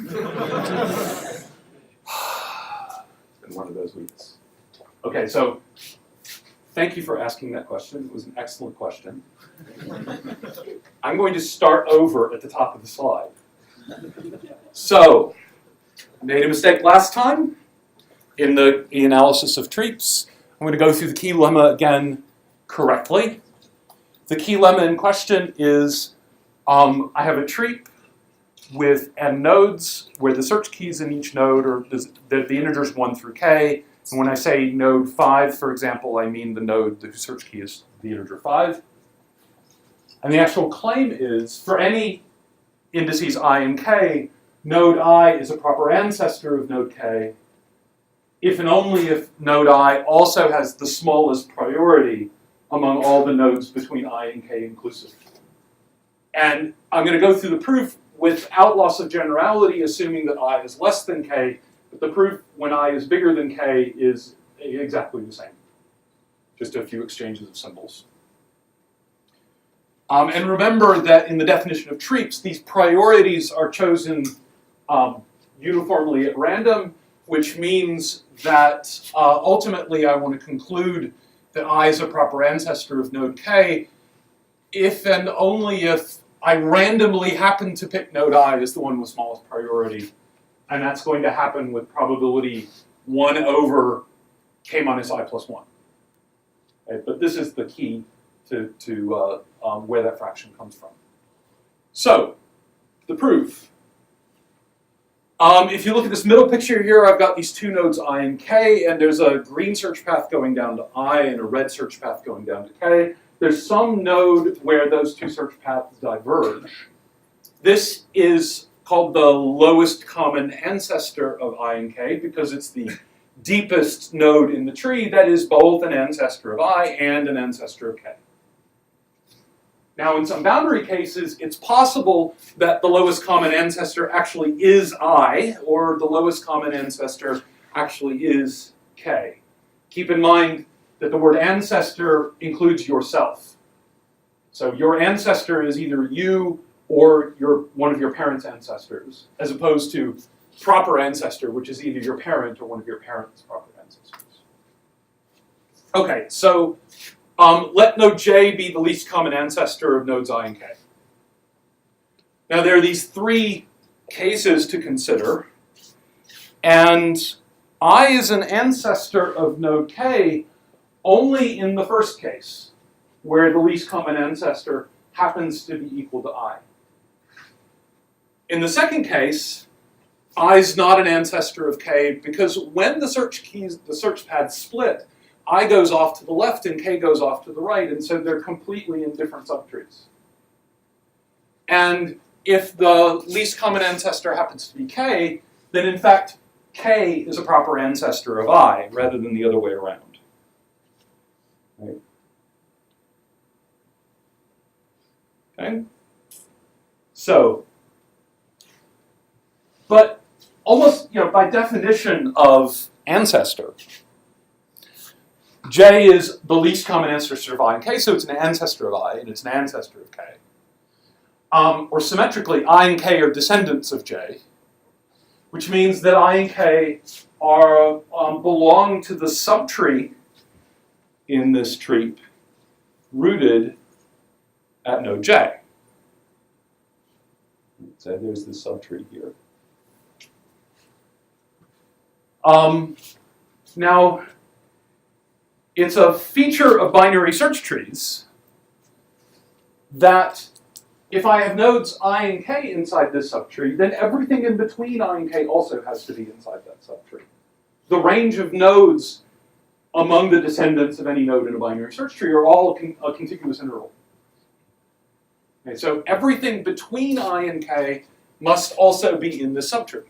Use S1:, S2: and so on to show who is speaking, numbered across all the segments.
S1: It's been one of those weeks. Okay, so thank you for asking that question. It was an excellent question. I'm going to start over at the top of the slide. So, I made a mistake last time in the analysis of treats. I'm going to go through the key lemma again correctly. The key lemma in question is I have a treat with n nodes where the search keys in each node are the integers 1 through k. And when I say node 5, for example, I mean the node whose search key is the integer 5. And the actual claim is for any indices I and k, node I is a proper ancestor of node k if and only if node I also has the smallest priority among all the nodes between I and k inclusive. And I'm going to go through the proof without loss of generality, assuming that I is less than k, but the proof when I is bigger than k is exactly the same. Just a few exchanges of symbols. And remember that in the definition of treats, these priorities are chosen uniformly at random, which means that ultimately I want to conclude that I is a proper ancestor of node k if and only if I randomly happen to pick node I as the one with smallest priority. And that's going to happen with probability 1 over k minus I plus 1. Right? But this is the key to where that fraction comes from. So, the proof. If you look at this middle picture here, I've got these two nodes I and k, and there's a green search path going down to I and a red search path going down to k. There's some node where those two search paths diverge. This is called the lowest common ancestor of I and k because it's the deepest node in the tree that is both an ancestor of I and an ancestor of k. Now, in some boundary cases, it's possible that the lowest common ancestor actually is I, or the lowest common ancestor actually is k. Keep in mind that the word ancestor includes yourself. So your ancestor is either you or one of your parents' ancestors, as opposed to proper ancestor, which is either your parent or one of your parents' proper ancestors. Okay, so let node j be the least common ancestor of nodes I and k. Now there are these three cases to consider, and I is an ancestor of node k only in the first case, where the least common ancestor happens to be equal to I. In the second case, I is not an ancestor of k because when the search paths split, I goes off to the left and k goes off to the right, and so they're completely in different subtrees. And if the least common ancestor happens to be k, then in fact k is a proper ancestor of I rather than the other way around. Right? Okay? So, but almost, by definition of ancestor, j is the least common ancestor of I and k, so it's an ancestor of I and it's an ancestor of k. Or symmetrically, I and k are descendants of j, which means that I and k are belong to the subtree in this tree rooted at node j. So there's the subtree here. Now, it's a feature of binary search trees that if I have nodes I and k inside this subtree, then everything in between I and k also has to be inside that subtree. The range of nodes among the descendants of any node in a binary search tree are all a contiguous interval. Okay, so everything between I and k must also be in this subtree.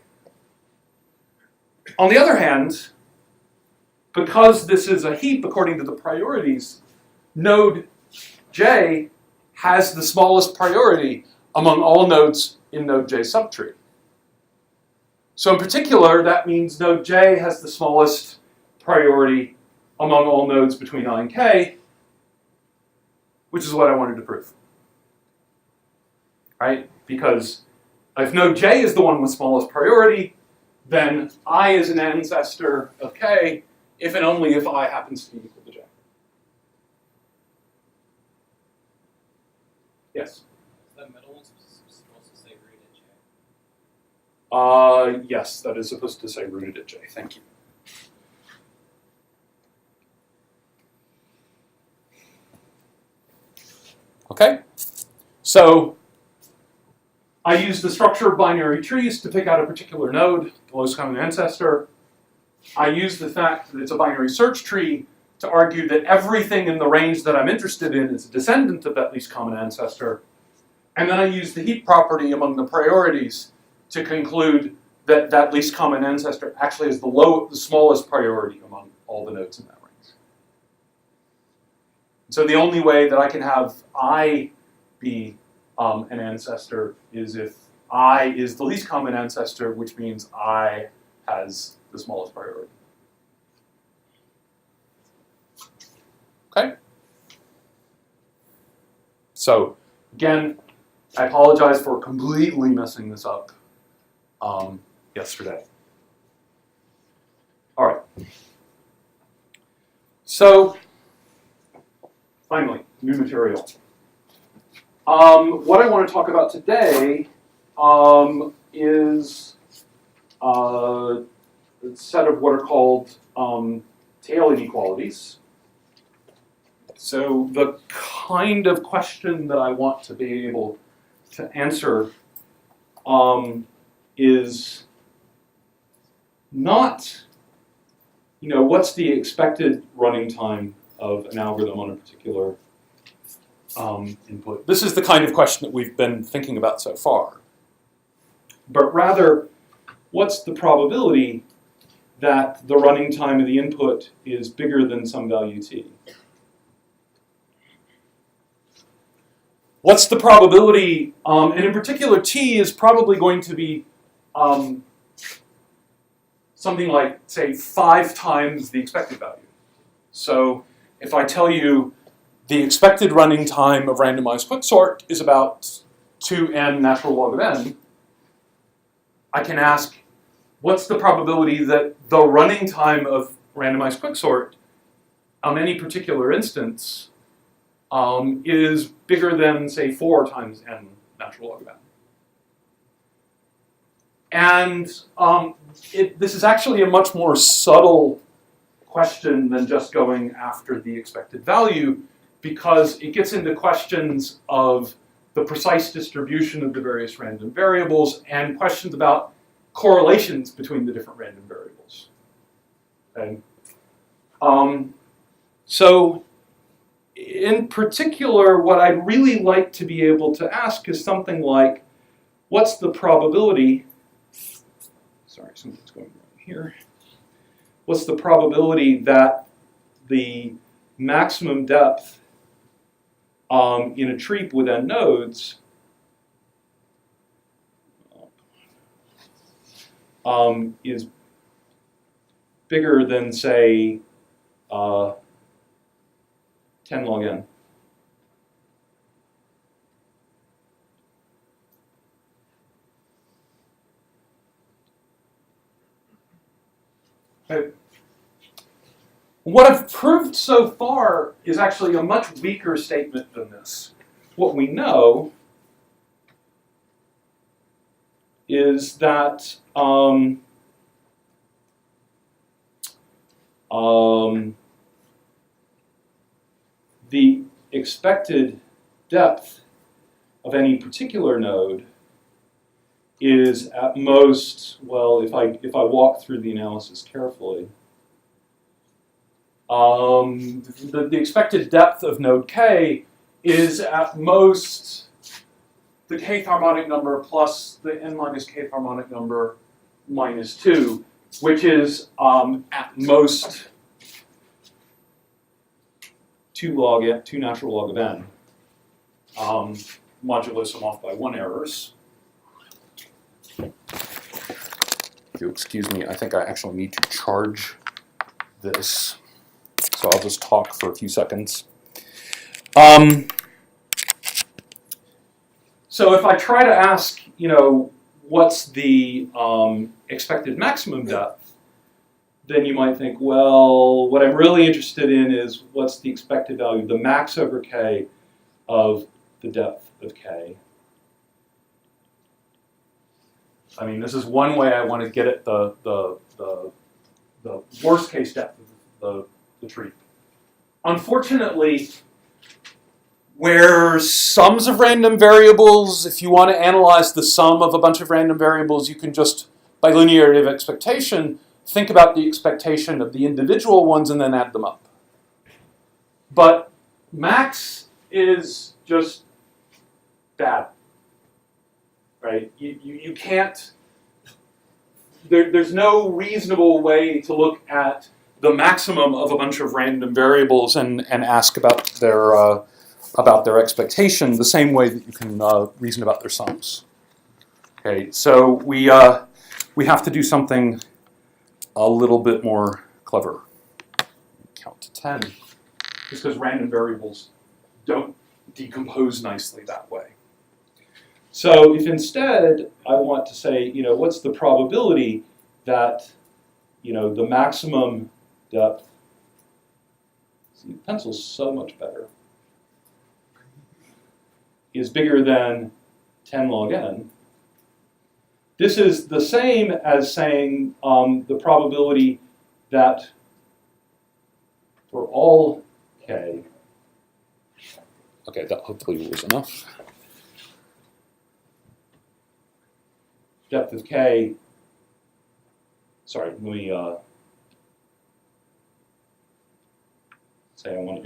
S1: On the other hand, because this is a heap according to the priorities, node j has the smallest priority among all nodes in node j subtree. So in particular, that means node j has the smallest priority among all nodes between I and k, which is what I wanted to prove. Right? Because if node j is the one with smallest priority, then I is an ancestor of k if and only if I happens to be equal to j. Yes?
S2: The middle one's supposed to say rooted at j.
S1: Yes, that is supposed to say rooted at j. Thank you. Okay, so I use the structure of binary trees to pick out a particular node, the lowest common ancestor. I use the fact that it's a binary search tree to argue that everything in the range that I'm interested in is a descendant of that least common ancestor. And then I use the heap property among the priorities to conclude that that least common ancestor actually is the smallest priority among all the nodes in that range. So the only way that I can have I be an ancestor is if I is the least common ancestor, which means I has the smallest priority. Okay? So, again, I apologize for completely messing this up yesterday. All right. So, finally, new material. What I want to talk about today is a set of what are called tail inequalities. So the kind of question that I want to be able to answer is not, what's the expected running time of an algorithm on a particular input. This is the kind of question that we've been thinking about so far. But rather, what's the probability that the running time of the input is bigger than some value t? What's the probability, and in particular t is probably going to be something like, say, 5 times the expected value. So if I tell you the expected running time of randomized quicksort is about 2n natural log of n, I can ask, what's the probability that the running time of randomized quicksort on any particular instance is bigger than, say, 4 times n natural log of n? And this is actually a much more subtle question than just going after the expected value, because it gets into questions of the precise distribution of the various random variables and questions about correlations between the different random variables. Okay. So in particular, what I'd really like to be able to ask is something like, what's the probability, sorry, something's going wrong here. What's the probability that the maximum depth in a tree with n nodes is bigger than, say, 10 log n? Okay. What I've proved so far is actually a much weaker statement than this. What we know is that the expected depth of any particular node is at most, well, if I walk through the analysis carefully, the expected depth of node k is at most the kth harmonic number plus the n minus kth harmonic number minus 2, which is at most 2 natural log of n, modulo some off by 1 errors. If you excuse me, I think I actually need to charge this. So I'll just talk for a few seconds. So if I try to ask, what's the expected maximum depth, then you might think, well, what I'm really interested in is what's the expected value, the max over k of the depth of k. I mean, this is one way I want to get at the worst case depth of the tree. Unfortunately, where sums of random variables, if you want to analyze the sum of a bunch of random variables, you can just, by linearity of expectation, think about the expectation of the individual ones and then add them up. But max is just bad, right? You can't, there's no reasonable way to look at the maximum of a bunch of random variables and ask about their expectation the same way that you can reason about their sums. Okay, so we have to do something a little bit more clever. Count to 10, just because random variables don't decompose nicely that way. So if instead I want to say, what's the probability that, the maximum depth, see, the pencil's so much better, is bigger than 10 log n. This is the same as saying the probability that for all k, okay, that hopefully was enough, depth of k, sorry, let me say I want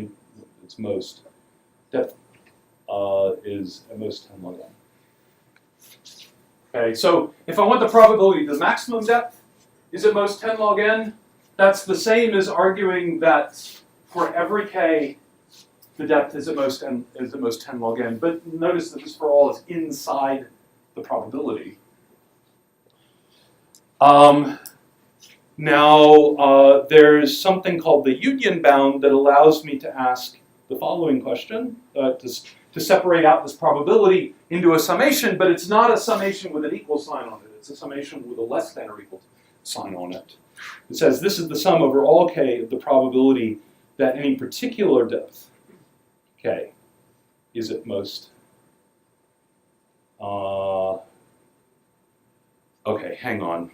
S1: its most, depth is at most 10 log n. Okay, so if I want the probability the maximum depth is at most 10 log n, that's the same as arguing that for every k, the depth is at most 10 log n. But notice that this for all is inside the probability. Now, there's something called the union bound that allows me to ask the following question, to separate out this probability into a summation, but it's not a summation with an equal sign on it. It's a summation with a less than or equal sign on it. It says this is the sum over all k of the probability that any particular depth, k, is at most. Okay, hang on.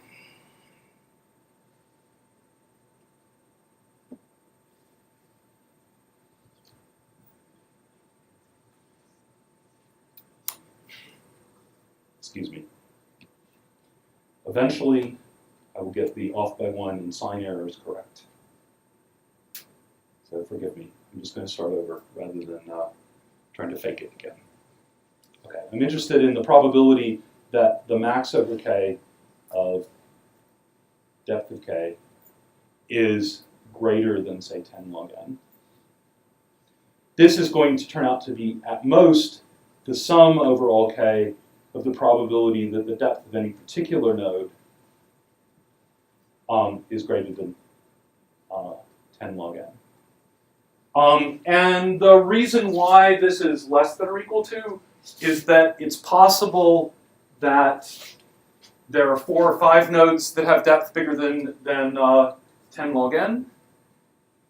S1: Excuse me. Eventually, I will get the off by 1 and sign errors correct. So forgive me. I'm just going to start over rather than trying to fake it again. Okay, I'm interested in the probability that the max over k of depth of k is greater than, say, 10 log n. This is going to turn out to be, at most, the sum over all k of the probability that the depth of any particular node is greater than 10 log n. And the reason why this is less than or equal to is that it's possible that there are 4 or 5 nodes that have depth bigger than 10 log n.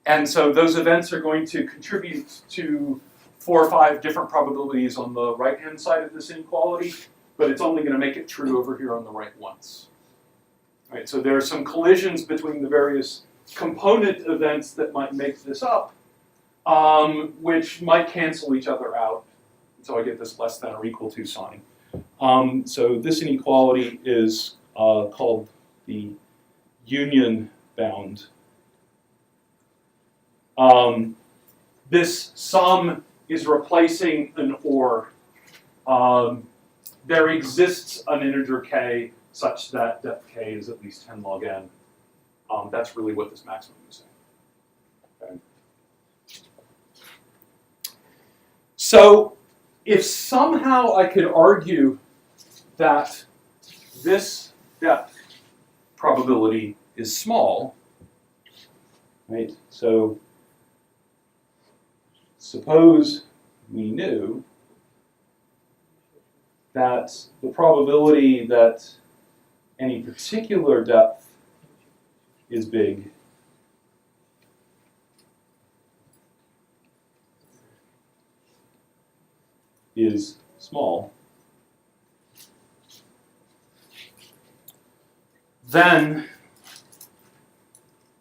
S1: And so those events are going to contribute to 4 or 5 different probabilities on the right-hand side of this inequality, but it's only going to make it true over here on the right once. All right, so there are some collisions between the various component events that might make this up, which might cancel each other out. So I get this less than or equal to sign. So this inequality is called the union bound. This sum is replacing an or. There exists an integer k such that depth k is at least 10 log n. That's really what this maximum is saying. Okay. So if somehow I could argue that this depth probability is small, right? So suppose we knew that the probability that any particular depth is big is small, then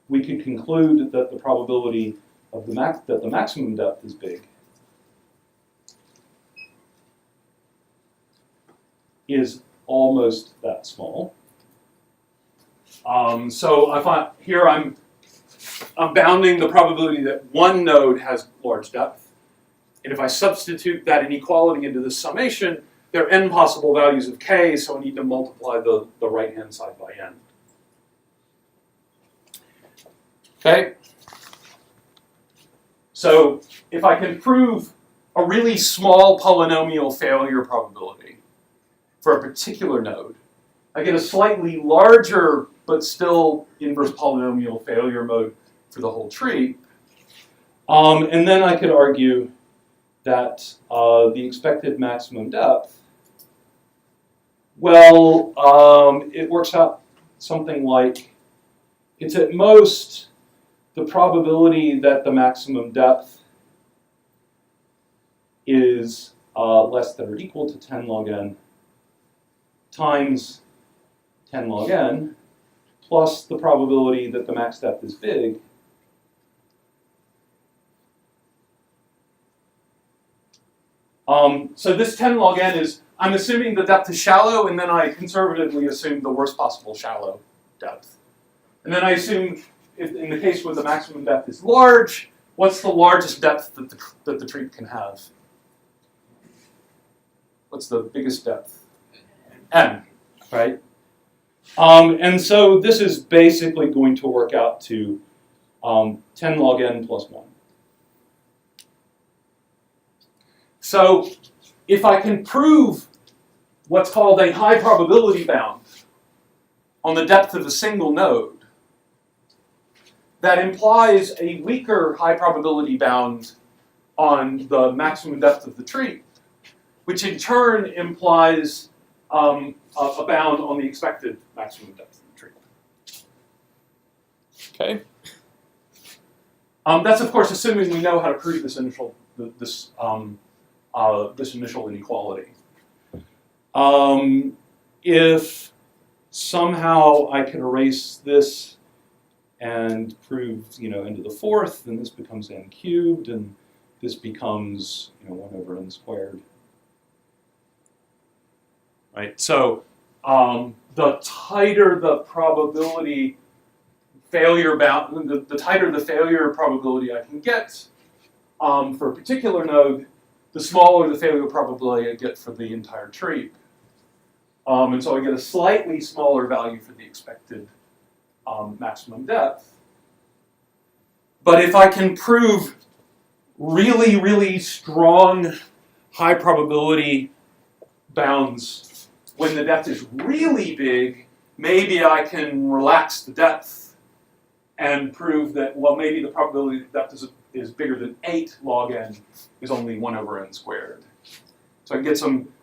S1: we could conclude that the probability of that the maximum depth is big is almost that small. So I find here I'm bounding the probability that one node has large depth. And if I substitute that inequality into the summation, there are n possible values of k, so I need to multiply the right-hand side by n. Okay? So if I can prove a really small polynomial failure probability for a particular node, I get a slightly larger but still inverse polynomial failure mode for the whole tree. And then I could argue that the expected maximum depth, well, it works out something like it's at most the probability that the maximum depth is less than or equal to 10 log n times 10 log n plus the probability that the max depth is big. So this 10 log n is, I'm assuming the depth is shallow, and then I conservatively assume the worst possible shallow depth. And then I assume, in the case where the maximum depth is large, what's the largest depth that the tree can have? What's the biggest depth? N, right? And so this is basically going to work out to 10 log n plus 1. So if I can prove what's called a high probability bound on the depth of a single node, that implies a weaker high probability bound on the maximum depth of the tree, which in turn implies a bound on the expected maximum depth of the tree. Okay. That's of course assuming we know how to prove this initial inequality. If somehow I can erase this and prove, n to the fourth, then this becomes n cubed, and this becomes, 1 over n squared. Right. So the tighter the probability failure bound, the tighter the failure probability I can get for a particular node, the smaller the failure probability I get for the entire tree. And so I get a slightly smaller value for the expected maximum depth. But if I can prove really, really strong high probability bounds when the depth is really big, maybe I can relax the depth and prove that, well, maybe the probability that depth is bigger than 8 log n is only 1 over n squared. So I can get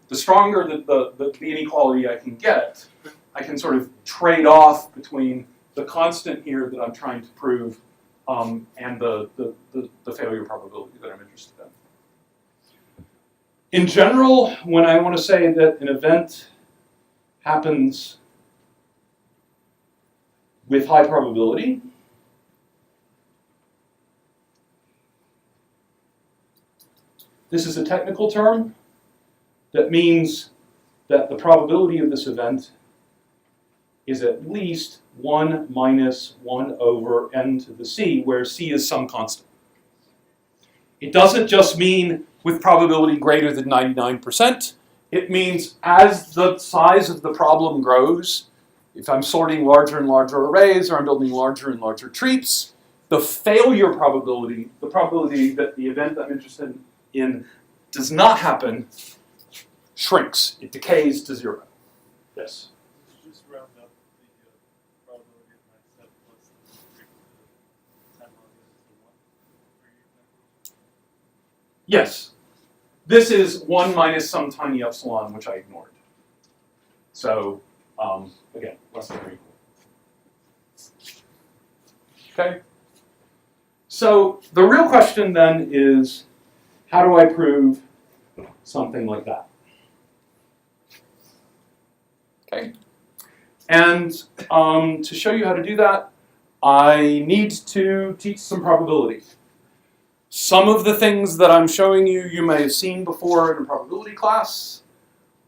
S1: the stronger the inequality I can get, I can sort of trade off between the constant here that I'm trying to prove and the failure probability that I'm interested in. In general, when I want to say that an event happens with high probability, this is a technical term that means that the probability of this event is at least 1 minus 1 over n to the c, where c is some constant. It doesn't just mean with probability greater than 99%. It means as the size of the problem grows, if I'm sorting larger and larger arrays or I'm building larger and larger trees, the failure probability, the probability that the event I'm interested in does not happen, shrinks. It decays to 0. Yes?
S3: Just round up the probability of my set plus the 10 log n to 1 for your example.
S1: Yes. this is 1 minus some tiny epsilon, which I ignored. So again, less than or equal. Okay. So the real question then is, how do I prove something like that? Okay. And to show you how to do that, I need to teach some probability. Some of the things that I'm showing you, you may have seen before in a probability class,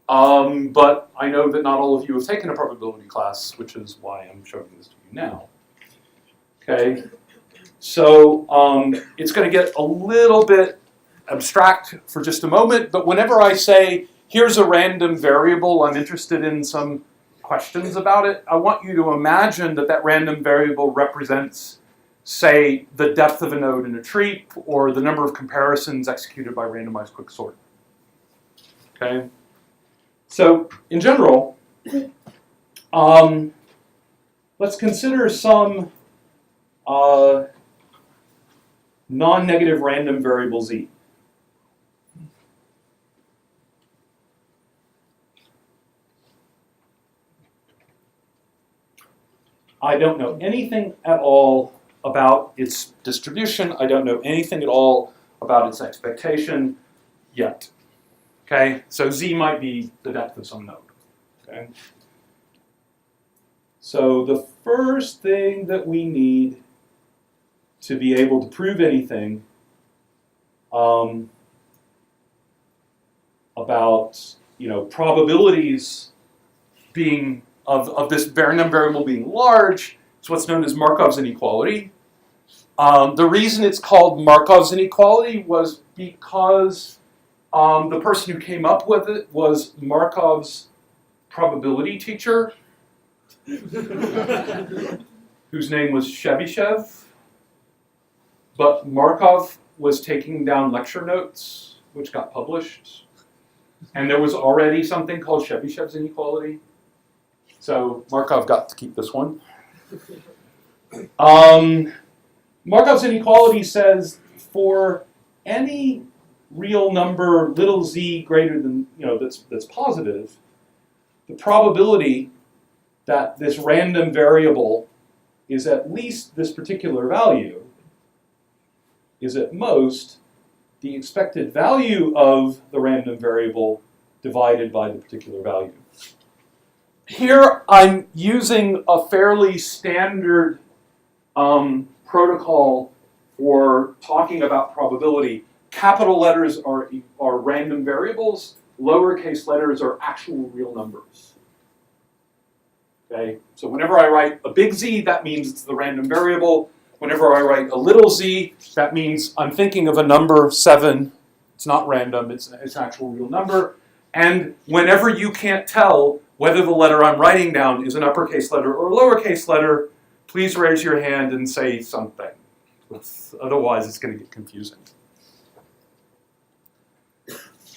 S1: but I know that not all of you have taken a probability class, which is why I'm showing this to you now. Okay, so it's going to get a little bit abstract for just a moment, but whenever I say, here's a random variable, I'm interested in some questions about it, I want you to imagine that that random variable represents, say, the depth of a node in a tree, or the number of comparisons executed by randomized quicksort. Okay? So, in general, let's consider some non-negative random variable z. I don't know anything at all about its distribution. I don't know anything at all about its expectation yet. Okay, so z might be the depth of some node. Okay, so the first thing that we need to be able to prove anything about probabilities being of this random variable being large is what's known as Markov's inequality. The reason it's called Markov's inequality was because the person who came up with it was Markov's probability teacher, whose name was Chebyshev. But Markov was taking down lecture notes, which got published. And there was already something called Chebyshev's inequality. So Markov got to keep this one. Markov's inequality says for any real number little z greater than that's positive, the probability that this random variable is at least this particular value is at most the expected value of the random variable divided by the particular value. Here I'm using a fairly standard protocol for talking about probability. Capital letters are random variables. Lowercase letters are actual real numbers. Okay, so whenever I write a big Z, that means it's the random variable. Whenever I write a little z, that means I'm thinking of a number 7. It's not random, it's an actual real number. And whenever you can't tell whether the letter I'm writing down is an uppercase letter or a lowercase letter, please raise your hand and say something. Otherwise, it's going to get confusing.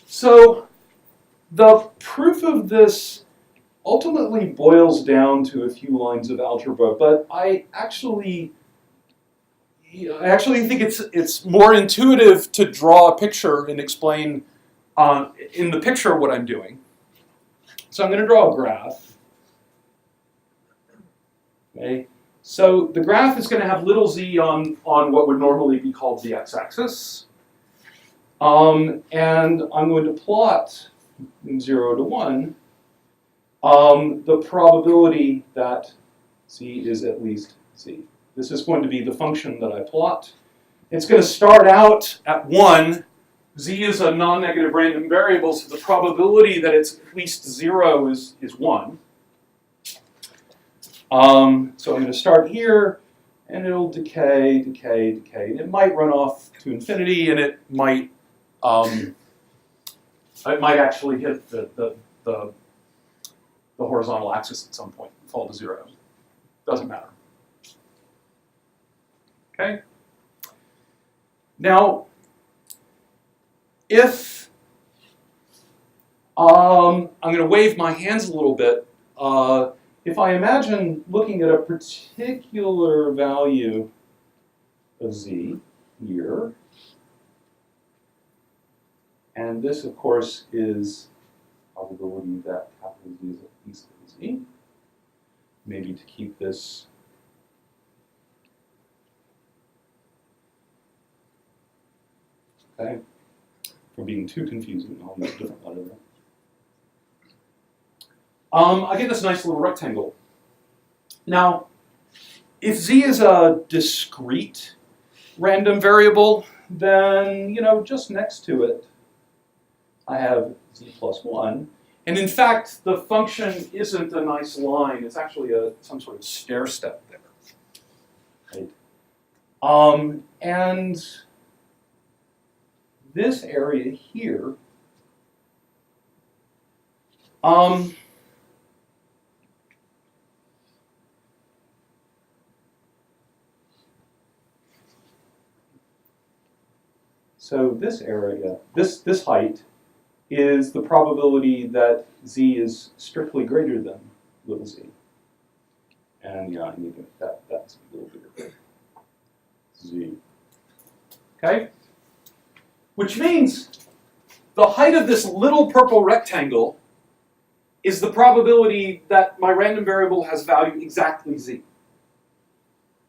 S1: So the proof of this ultimately boils down to a few lines of algebra, but I actually think it's more intuitive to draw a picture and explain in the picture what I'm doing. So I'm going to draw a graph. Okay. So the graph is going to have little z on what would normally be called the x-axis. And I'm going to plot from 0 to 1 the probability that z is at least z. This is going to be the function that I plot. It's going to start out at 1. Z is a non-negative random variable, so the probability that it's at least 0 is 1. So I'm going to start here, and it'll decay, decay, decay. And it might run off to infinity, and it might actually hit the horizontal axis at some point, fall to 0. Doesn't matter. Okay. Now, if I'm going to wave my hands a little bit, if I imagine looking at a particular value of z here, And this, of course, is probability that capital Z is at least Z. Maybe to keep this okay, from being too confusing, I'll use a different letter there. I get this nice little rectangle. Now, if Z is a discrete random variable, then, you know, just next to it, I have Z plus 1. And in fact, the function isn't a nice line. It's actually some sort of stair step there. Right? And this area here, so this area, this height, is the probability that Z is strictly greater than little z. And yeah, I need to make that's a little bigger. Z. Okay? Which means the height of this little purple rectangle is the probability that my random variable has value exactly Z.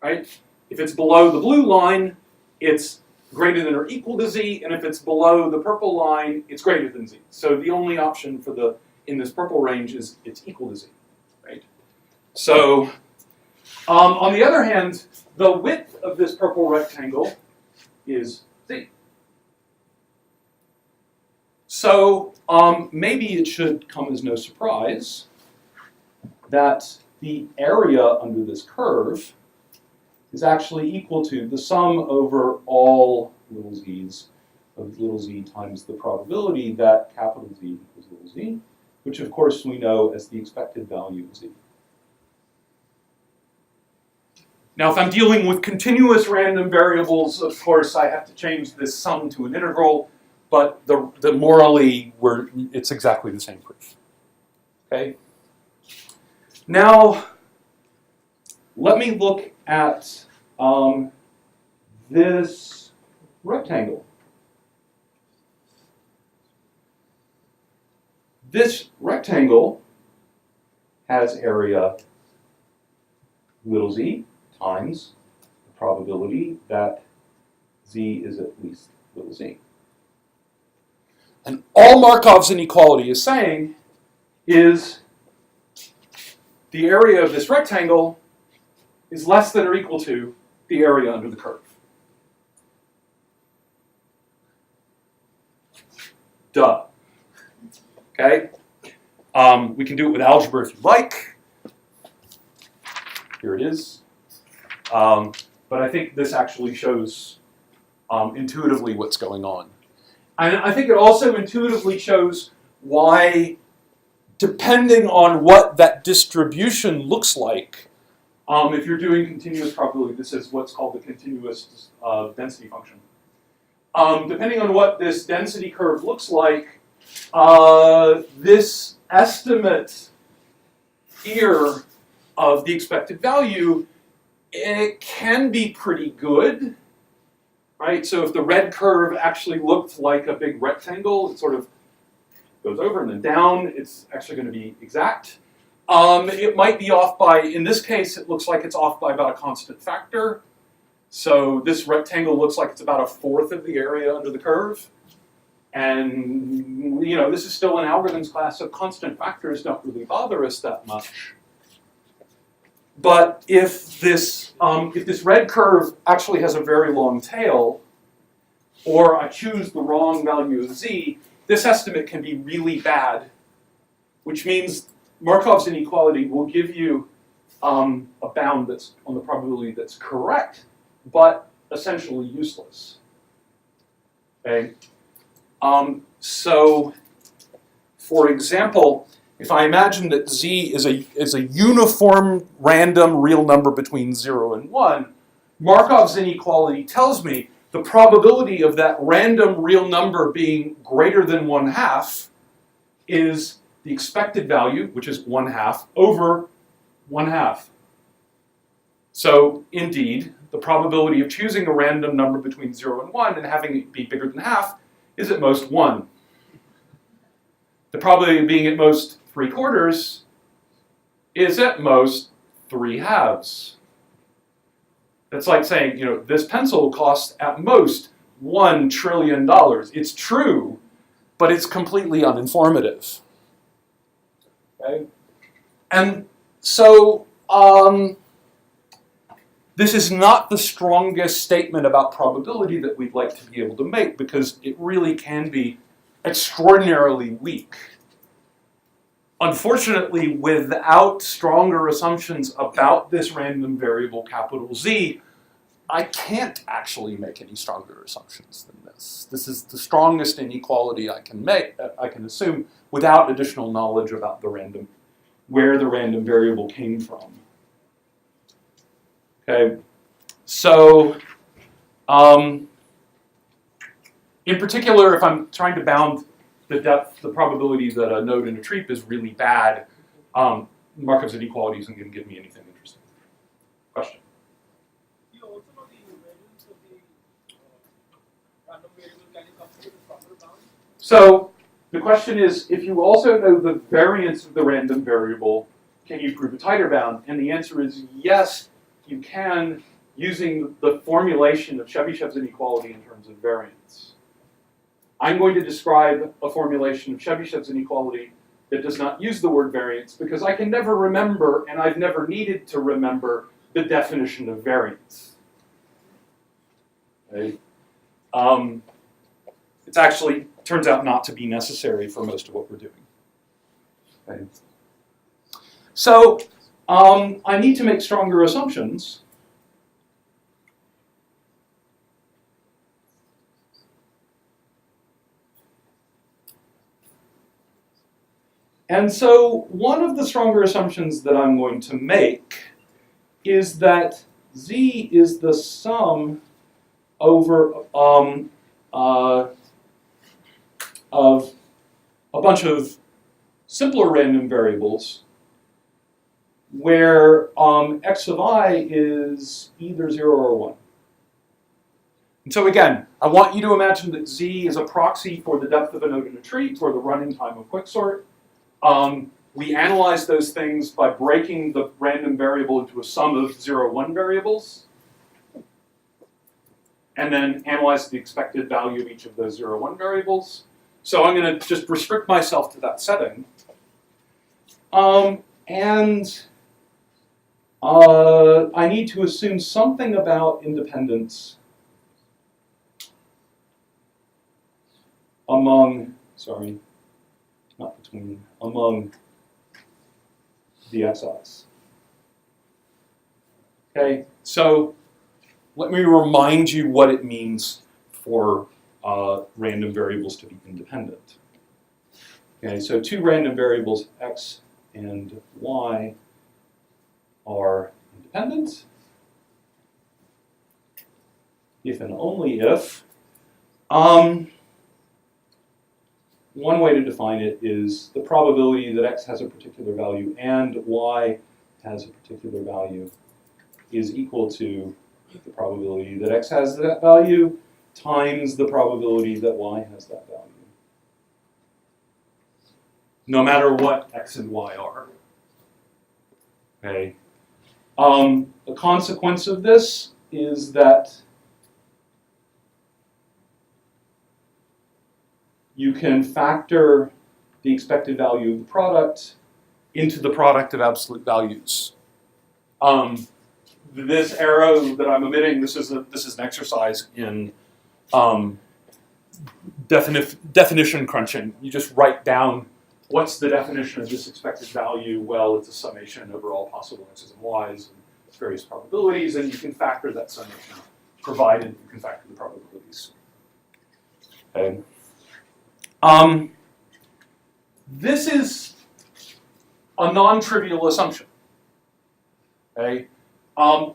S1: Right? If it's below the blue line, it's greater than or equal to Z, and if it's below the purple line, it's greater than Z. So the only option for in this purple range is it's equal to Z. Right? So on the other hand, the width of this purple rectangle is Z. So maybe it should come as no surprise that the area under this curve is actually equal to the sum over all little z's of little z times the probability that capital Z equals little z, which of course we know as the expected value of Z. Now, if I'm dealing with continuous random variables, of course, I have to change this sum to an integral, but the morally, it's exactly the same proof. Okay? Now, let me look at this rectangle. This rectangle has area little z times the probability that Z is at least little z. And all Markov's inequality is saying is the area of this rectangle is less than or equal to the area under the curve. Duh. Okay? We can do it with algebra if you like. Here it is. But I think this actually shows intuitively what's going on. And I think it also intuitively shows why, depending on what that distribution looks like, if you're doing continuous probability, this is what's called the continuous density function. Depending on what this density curve looks like, this estimate here of the expected value, it can be pretty good, right? So if the red curve actually looked like a big rectangle, it sort of goes over and then down, it's actually going to be exact. It might be off by, in this case, it looks like it's off by about a constant factor. So this rectangle looks like it's about a fourth of the area under the curve. And, you know, this is still an algorithms class, so constant factors don't really bother us that much. But if this red curve actually has a very long tail, or I choose the wrong value of Z, this estimate can be really bad, which means Markov's inequality will give you a bound that's on the probability that's correct, but essentially useless. Okay? So, for example, if I imagine that Z is a uniform random real number between 0 and 1, Markov's inequality tells me the probability of that random real number being greater than 1/2 is the expected value, which is 1/2, over 1/2. So, indeed, the probability of choosing a random number between 0 and 1 and having it be bigger than half is at most 1. the probability of being at most 3/4 is at most 3/2. It's like saying, this pencil costs at most $1 trillion. It's true, but it's completely uninformative. Okay? And so, this is not the strongest statement about probability that we'd like to be able to make, because it really can be extraordinarily weak. Unfortunately, without stronger assumptions about this random variable capital Z, I can't actually make any stronger assumptions than this. This is the strongest inequality I can assume without additional knowledge about where the random variable came from. Okay, so in particular, if I'm trying to bound the probability that a node in a tree is really bad, Markups Inequality isn't going to give me anything interesting. Question?
S3: You also know the variance of the random variable. Can you compute the proper bound?
S1: So the question is, if you also know the variance of the random variable, can you prove a tighter bound? And the answer is yes, you can, using the formulation of Chebyshev's inequality in terms of variance. I'm going to describe a formulation of Chebyshev's inequality that does not use the word variance, because I can never remember, and I've never needed to remember, the definition of variance. Okay? It's actually turns out not to be necessary for most of what we're doing. Okay? So I need to make stronger assumptions. And so one of the stronger assumptions that I'm going to make is that Z is the sum over of a bunch of simpler random variables where x of I is either 0 or 1. And so again, I want you to imagine that Z is a proxy for the depth of a node in a tree, for the running time of quicksort. We analyze those things by breaking the random variable into a sum of 0, 1 variables, and then analyze the expected value of each of those 0, 1 variables. So I'm going to just restrict myself to that setting. And I need to assume something about independence among the xi's. Okay, so let me remind you what it means for random variables to be independent. Okay, so two random variables, x and y, are independent if and only if. One way to define it is the probability that x has a particular value and y has a particular value is equal to the probability that x has that value times the probability that y has that value, no matter what x and y are. Okay. The consequence of this is that you can factor the expected value of the product into the product of absolute values. This arrow that I'm omitting, this is an exercise in definition crunching. You just write down what's the definition of this expected value. Well, it's a summation over all possible x's and y's and various probabilities, and you can factor that summation, provided you can factor the probabilities. Okay. This is a non-trivial assumption, okay?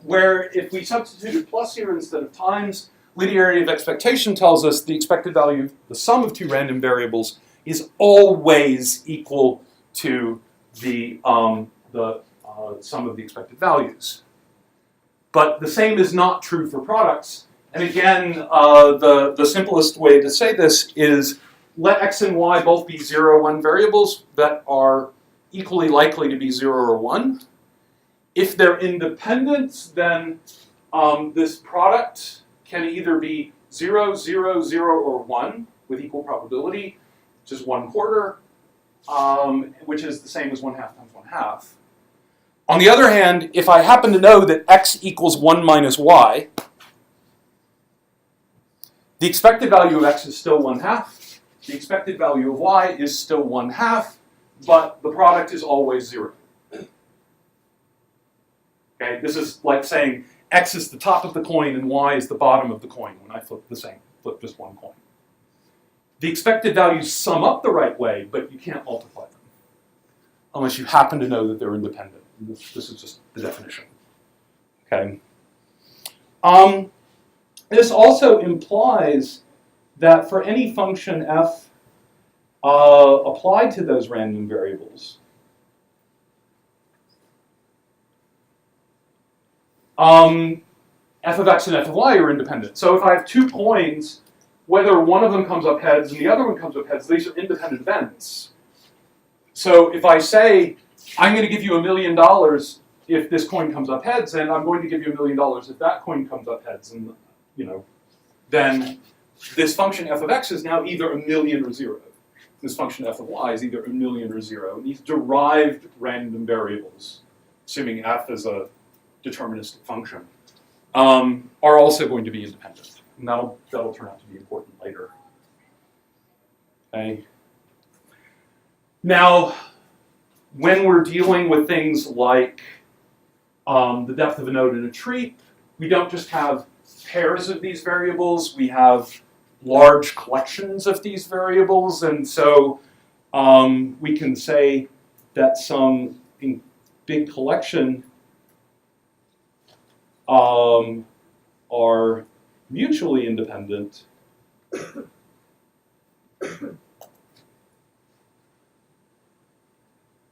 S1: Where if we substituted plus here instead of times, linearity of expectation tells us the expected value, the sum of two random variables, is always equal to the sum of the expected values. But the same is not true for products. And again, the simplest way to say this is let x and y both be 0, 1 variables that are equally likely to be 0 or 1. If they're independent, then this product can either be 0, 0, 0, or 1 with equal probability, which is 1/4, which is the same as 1/2 times 1/2. On the other hand, if I happen to know that x equals 1 minus y, the expected value of x is still 1/2. The expected value of y is still 1/2, but the product is always 0. Okay, this is like saying x is the top of the coin and y is the bottom of the coin when I flip just one coin. The expected values sum up the right way, but you can't multiply them unless you happen to know that they're independent. This is just the definition. Okay. This also implies that for any function f applied to those random variables, f of x and f of y are independent. So if I have two coins, whether one of them comes up heads and the other one comes up heads, these are independent events. So if I say, I'm going to give you $1 million if this coin comes up heads, and I'm going to give you $1 million if that coin comes up heads, and then this function f of x is now either 1 million or 0. This function f of y is either 1 million or 0. And these derived random variables, assuming f is a deterministic function, are also going to be independent. And that'll turn out to be important later. Okay. Now, when we're dealing with things like the depth of a node in a tree, we don't just have pairs of these variables, we have large collections of these variables, and so we can say that some big collection are mutually independent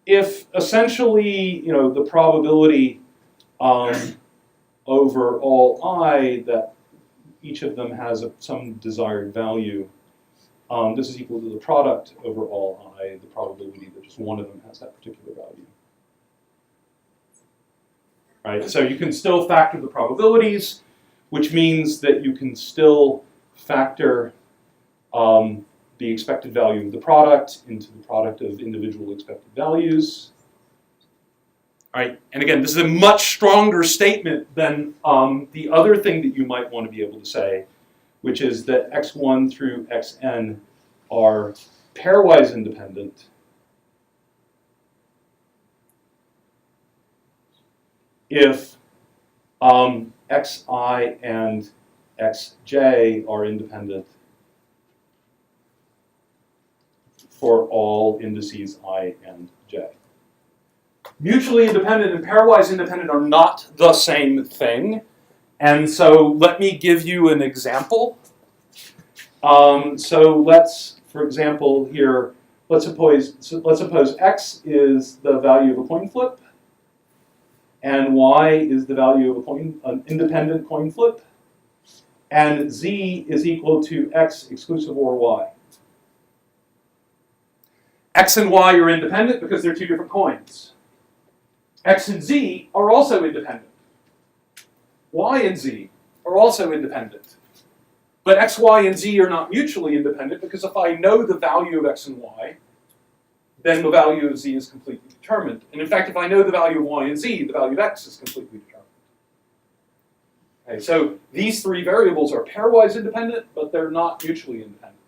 S1: if essentially, the probability over all I that each of them has some desired value, this is equal to the product over all I, the probability that just one of them has that particular value. Right? So you can still factor the probabilities, which means that you can still factor the expected value of the product into the product of individual expected values. All right, and again, this is a much stronger statement than the other thing that you might want to be able to say, which is that x1 through xn are pairwise independent if xi and xj are independent for all indices I and j. Mutually independent and pairwise independent are not the same thing. And so let me give you an example. So let's, for example, here, let's suppose x is the value of a coin flip, and y is the value of an independent coin flip, and z is equal to x exclusive or y. X and y are independent because they're two different coins. X and z are also independent. Y and z are also independent. But x, y, and z are not mutually independent because if I know the value of x and y, then the value of z is completely determined. And in fact, if I know the value of y and z, the value of x is completely determined. Okay, so these three variables are pairwise independent, but they're not mutually independent.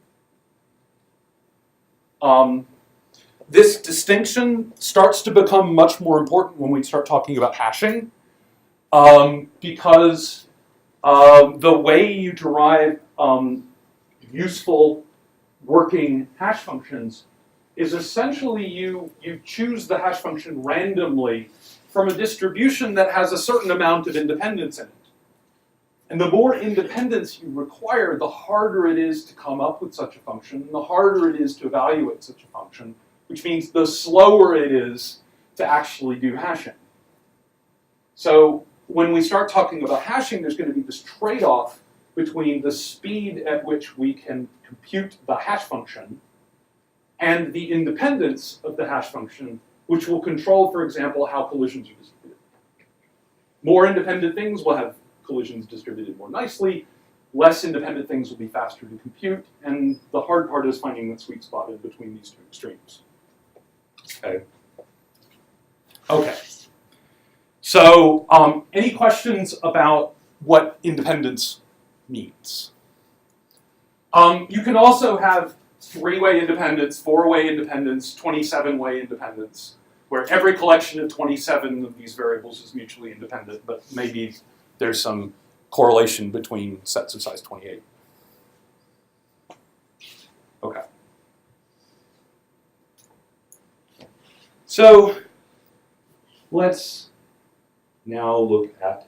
S1: This distinction starts to become much more important when we start talking about hashing, because the way you derive useful working hash functions is essentially you choose the hash function randomly from a distribution that has a certain amount of independence in it. And the more independence you require, the harder it is to come up with such a function, and the harder it is to evaluate such a function, which means the slower it is to actually do hashing. So when we start talking about hashing, there's going to be this trade-off between the speed at which we can compute the hash function and the independence of the hash function, which will control, for example, how collisions are distributed. More independent things will have collisions distributed more nicely. Less independent things will be faster to compute, and the hard part is finding that sweet spot in between these two extremes. Okay. Okay. So, any questions about what independence means? You can also have 3-way independence, 4-way independence, 27-way independence, where every collection of 27 of these variables is mutually independent, but maybe there's some correlation between sets of size 28. Okay. So let's now look at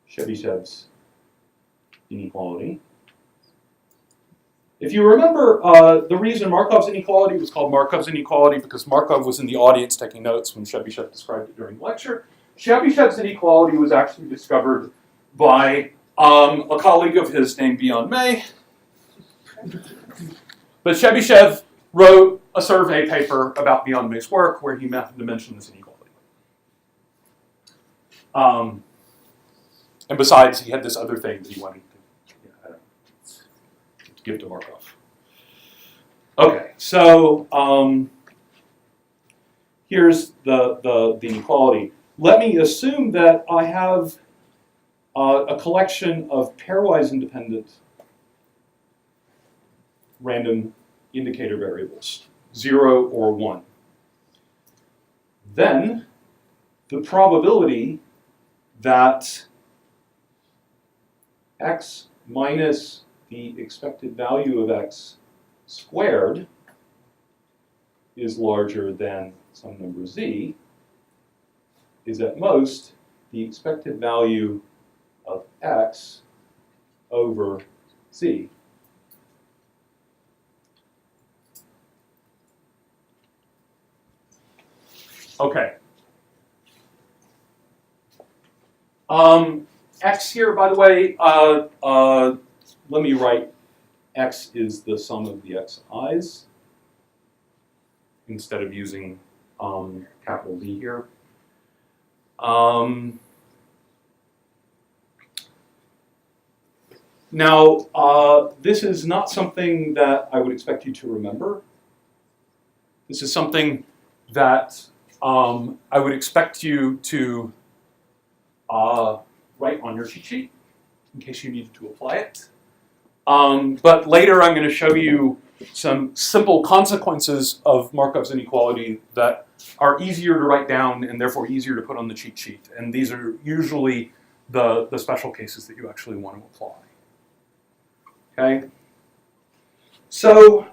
S1: Chebyshev's inequality. If you remember, the reason Markov's inequality was called Markov's inequality because Markov was in the audience taking notes when Chebyshev described it during the lecture. Chebyshev's inequality was actually discovered by a colleague of his named Beyond May. But Chebyshev wrote a survey paper about Beyond May's work where he happened to mention this inequality. And besides, he had this other thing that he wanted to give to Markov. Okay, so here's the inequality. Let me assume that I have a collection of pairwise independent random indicator variables, 0 or 1. Then the probability that x minus the expected value of x squared is larger than some number z is at most the expected value of x over z. Okay. X here, by the way, let me write x is the sum of the xi's instead of using capital D here. Now, this is not something that I would expect you to remember. This is something that I would expect you to write on your cheat sheet in case you needed to apply it. But later I'm going to show you some simple consequences of Markov's inequality that are easier to write down and therefore easier to put on the cheat sheet. And these are usually the special cases that you actually want to apply. Okay? So,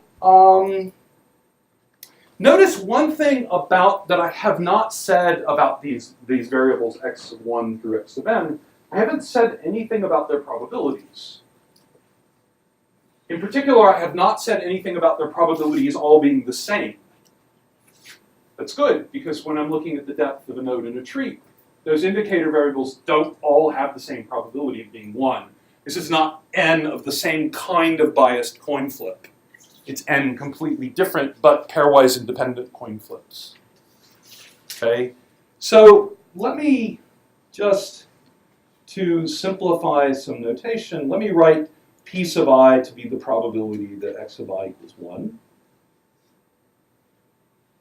S1: notice one thing about that I have not said about these variables x of 1 through x of n. I haven't said anything about their probabilities. In particular, I have not said anything about their probabilities all being the same. That's good, because when I'm looking at the depth of a node in a tree, those indicator variables don't all have the same probability of being 1. This is not n of the same kind of biased coin flip. It's n completely different, but pairwise independent coin flips. Okay, so let me just, to simplify some notation, let me write p sub I to be the probability that x of I equals 1.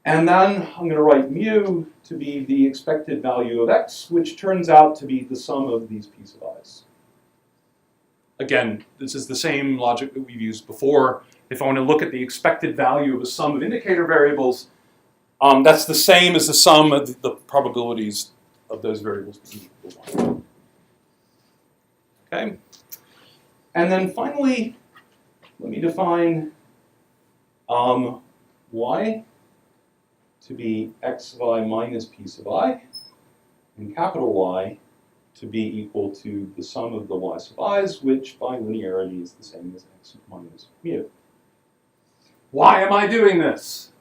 S1: And then I'm going to write mu to be the expected value of x, which turns out to be the sum of these p sub i's. Again, this is the same logic that we've used before. If I want to look at the expected value of a sum of indicator variables, that's the same as the sum of the probabilities of those variables being equal to 1. Okay? And then finally, let me define y to be x sub I minus p sub I, and capital Y to be equal to the sum of the y sub i's, which by linearity is the same as x minus mu. Why am I doing this?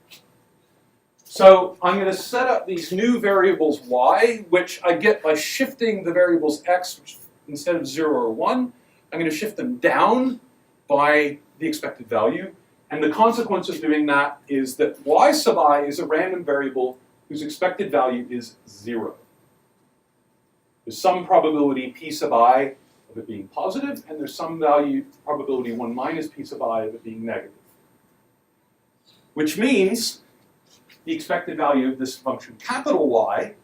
S1: So I'm going to set up these new variables y, which I get by shifting the variables x, which instead of 0 or 1, I'm going to shift them down by the expected value. And the consequence of doing that is that y sub I is a random variable whose expected value is 0. There's some probability p sub I of it being positive, and there's some value, probability 1 minus p sub I of it being negative. Which means the expected value of this function capital Y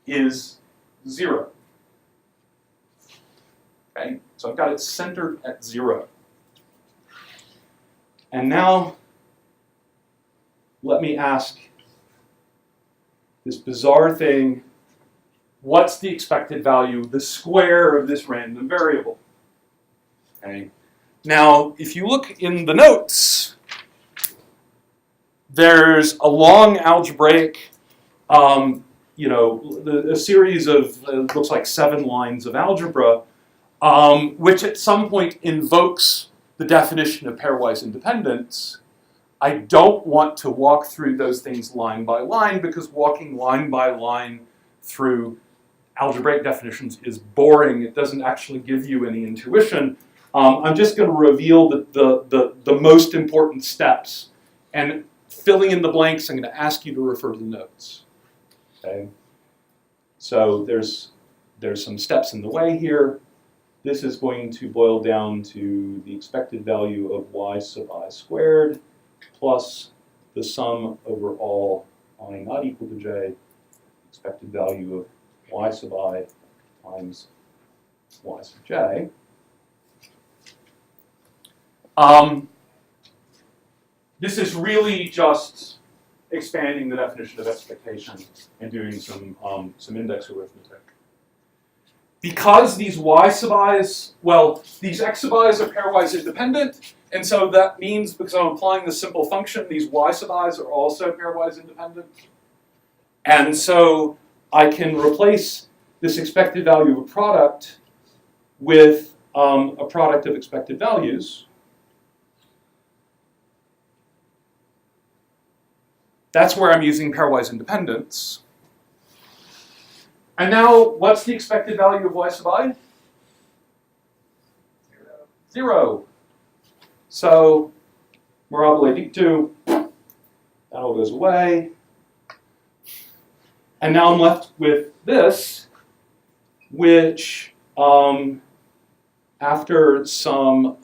S1: is 0. Okay, so I've got it centered at 0. And now, let me ask this bizarre thing, what's the expected value of the square of this random variable? Okay. Now, if you look in the notes, there's a long algebraic, a series of, looks like 7 lines of algebra, which at some point invokes the definition of pairwise independence. I don't want to walk through those things line by line because walking line by line through algebraic definitions is boring. It doesn't actually give you any intuition. I'm just going to reveal the most important steps. And filling in the blanks, I'm going to ask you to refer to the notes. Okay? So there's some steps in the way here. This is going to boil down to the expected value of y sub I squared plus the sum over all I not equal to j, expected value of y sub I times y sub j. This is really just expanding the definition of expectation and doing some index arithmetic. Because these y sub i's, well, these x sub i's are pairwise independent, and so that means, because I'm applying this simple function, these y sub i's are also pairwise independent. And so I can replace this expected value of a product with a product of expected values. That's where I'm using pairwise independence. And now, what's the expected value of y sub I? 0. So, mirabile dictu, that all goes away. And now I'm left with this, which, after some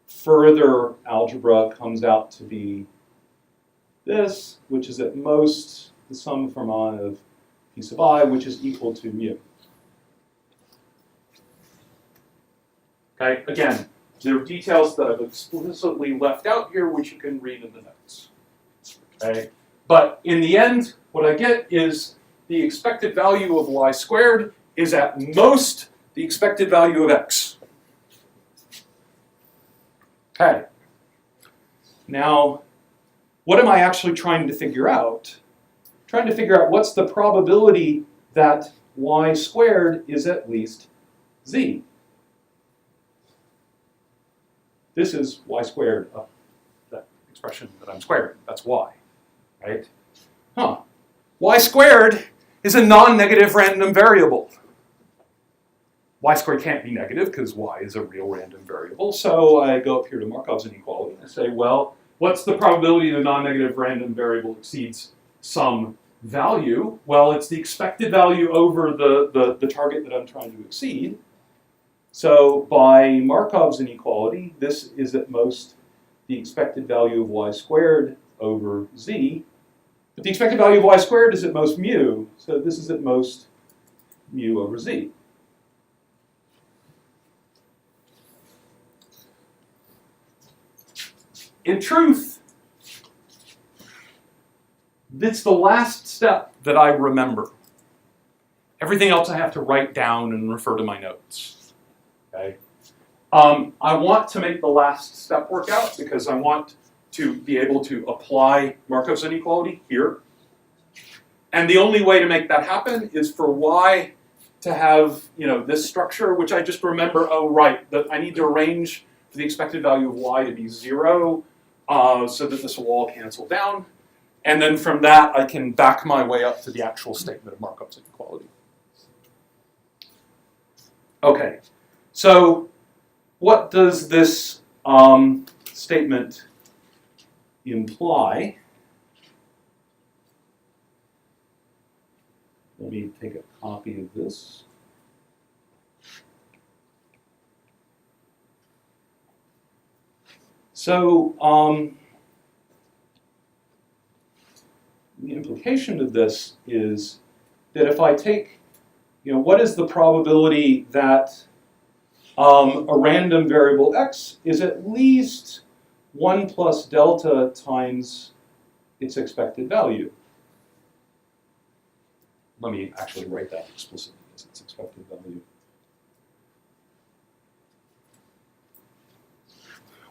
S1: further algebra, comes out to be this, which is at most the sum from I of p sub I, which is equal to mu. Okay, again, there are details that I've explicitly left out here, which you can read in the notes. Okay, but in the end, what I get is the expected value of y squared is at most the expected value of x. Okay. Now, what am I actually trying to figure out? Trying to figure out what's the probability that y squared is at least z. This is y squared, that expression that I'm squaring, that's y, right? Y squared is a non-negative random variable. Y squared can't be negative because y is a real random variable. So I go up here to Markov's inequality and I say, well, what's the probability the non-negative random variable exceeds some value? Well, it's the expected value over the target that I'm trying to exceed. So by Markov's inequality, this is at most the expected value of y squared over z. But the expected value of y squared is at most mu. So this is at most mu over z. In truth, it's the last step that I remember. Everything else I have to write down and refer to my notes. Okay? I want to make the last step work out because I want to be able to apply Markov's inequality here. And the only way to make that happen is for y to have, this structure, which I just remember, oh right, that I need to arrange for the expected value of y to be 0. so that this will all cancel down. And then from that, I can back my way up to the actual statement of Markups Inequality. Okay, so what does this statement imply? Let me take a copy of this. So the implication of this is that if I take, what is the probability that a random variable x is at least 1 plus delta times its expected value? Let me actually write that explicitly as its expected value.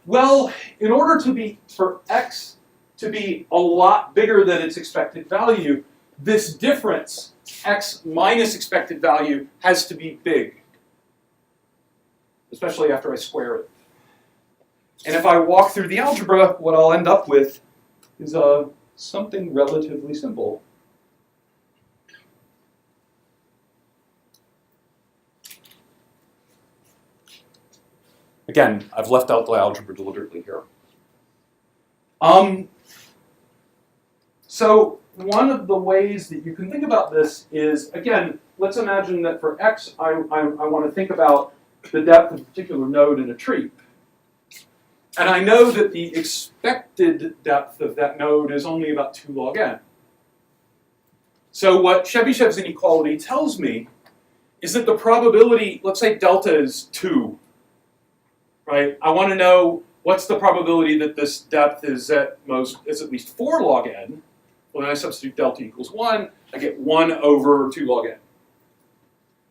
S1: Well, in order for x to be a lot bigger than its expected value, this difference, x minus expected value, has to be big, especially after I square it. And if I walk through the algebra, what I'll end up with is something relatively simple. Again, I've left out the algebra deliberately here. So one of the ways that you can think about this is, again, let's imagine that for x, I want to think about the depth of a particular node in a tree. And I know that the expected depth of that node is only about 2 log n. So what Chebyshev's inequality tells me is that the probability, let's say delta is 2, right? I want to know what's the probability that this depth is at least 4 log n. When I substitute delta equals 1, I get 1 over 2 log n.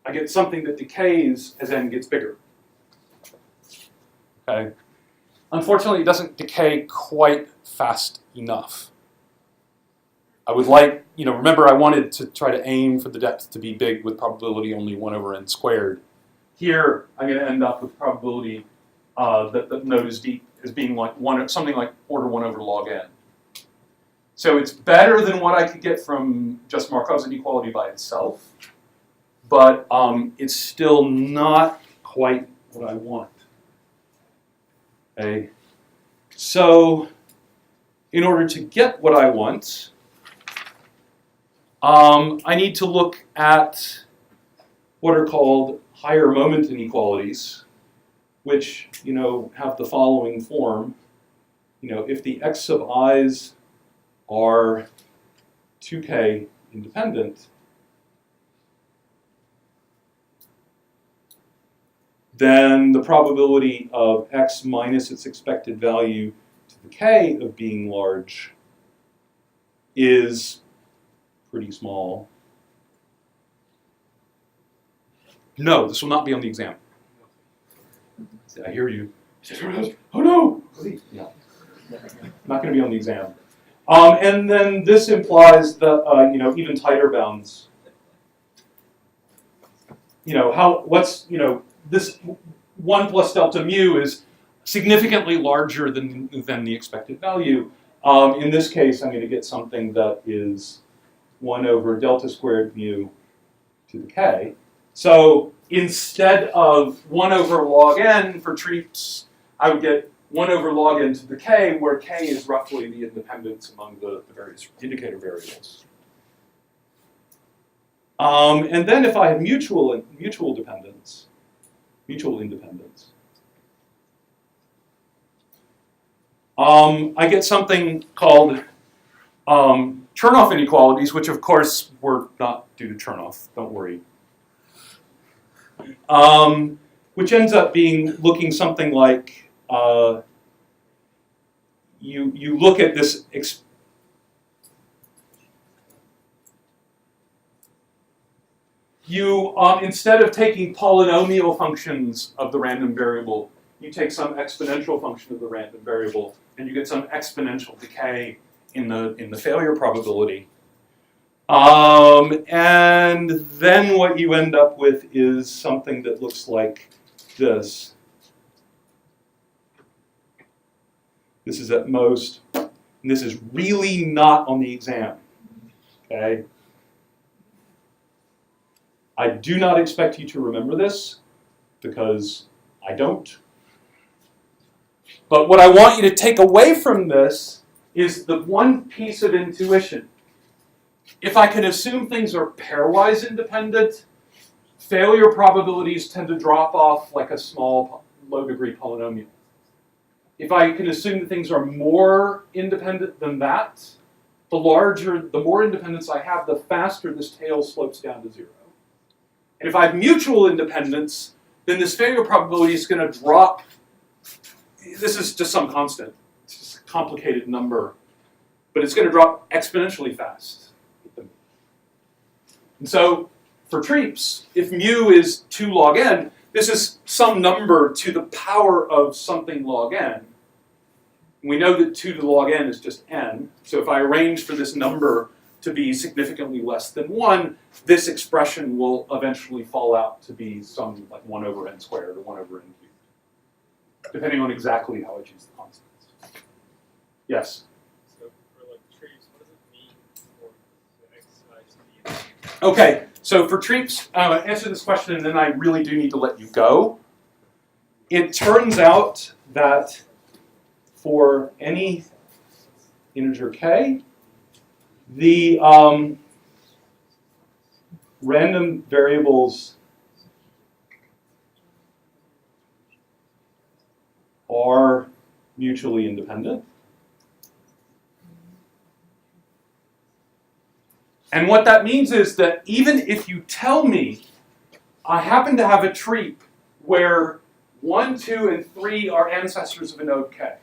S1: I get something that decays as n gets bigger. Okay. Unfortunately, it doesn't decay quite fast enough. I would like, remember I wanted to try to aim for the depth to be big with probability only 1 over n squared. Here, I'm going to end up with probability that the node is deep as being like something like order 1 over log n. So it's better than what I could get from just Markov's inequality by itself, but it's still not quite what I want. Okay. So in order to get what I want, I need to look at what are called higher moment inequalities, which have the following form. If the x sub i's are 2k independent, then the probability of x minus its expected value to the k of being large is pretty small. No, this will not be on the exam. I hear you. Oh no! Yeah. Not going to be on the exam. And then this implies the even tighter bounds. This 1 plus delta mu is significantly larger than the expected value. In this case, I'm going to get something that is 1 over delta squared mu to the k. So instead of 1 over log n for treats, I would get 1 over log n to the k, where k is roughly the independence among the various indicator variables. And then if I have mutual independence, I get something called Chernoff inequalities, which of course were not due to Chernoff, don't worry. Which ends up looking something like you look at this instead of taking polynomial functions of the random variable, you take some exponential function of the random variable, and you get some exponential decay in the failure probability. And then what you end up with is something that looks like this. This is at most, and this is really not on the exam, okay? I do not expect you to remember this, because I don't. But what I want you to take away from this is the one piece of intuition. If I can assume things are pairwise independent, failure probabilities tend to drop off like a small low-degree polynomial. If I can assume that things are more independent than that, the more independence I have, the faster this tail slopes down to 0. And if I have mutual independence, then this failure probability is going to drop. This is just some constant. It's just a complicated number. But it's going to drop exponentially fast. And so for treeps, if mu is 2 log n, this is some number to the power of something log n. We know that 2 to the log n is just n. So if I arrange for this number to be significantly less than 1, this expression will eventually fall out to be some like 1 over n squared or 1 over n cubed, depending on exactly how I choose the constants. Yes?
S3: So for like trees, what does it mean for the exercise to be?
S1: Okay, so for treeps, answer this question and then I really do need to let you go. It turns out that for any integer k, the random variables are mutually independent. And what that means is that even if you tell me I happen to have a treep where 1, 2, and 3 are ancestors of a node k,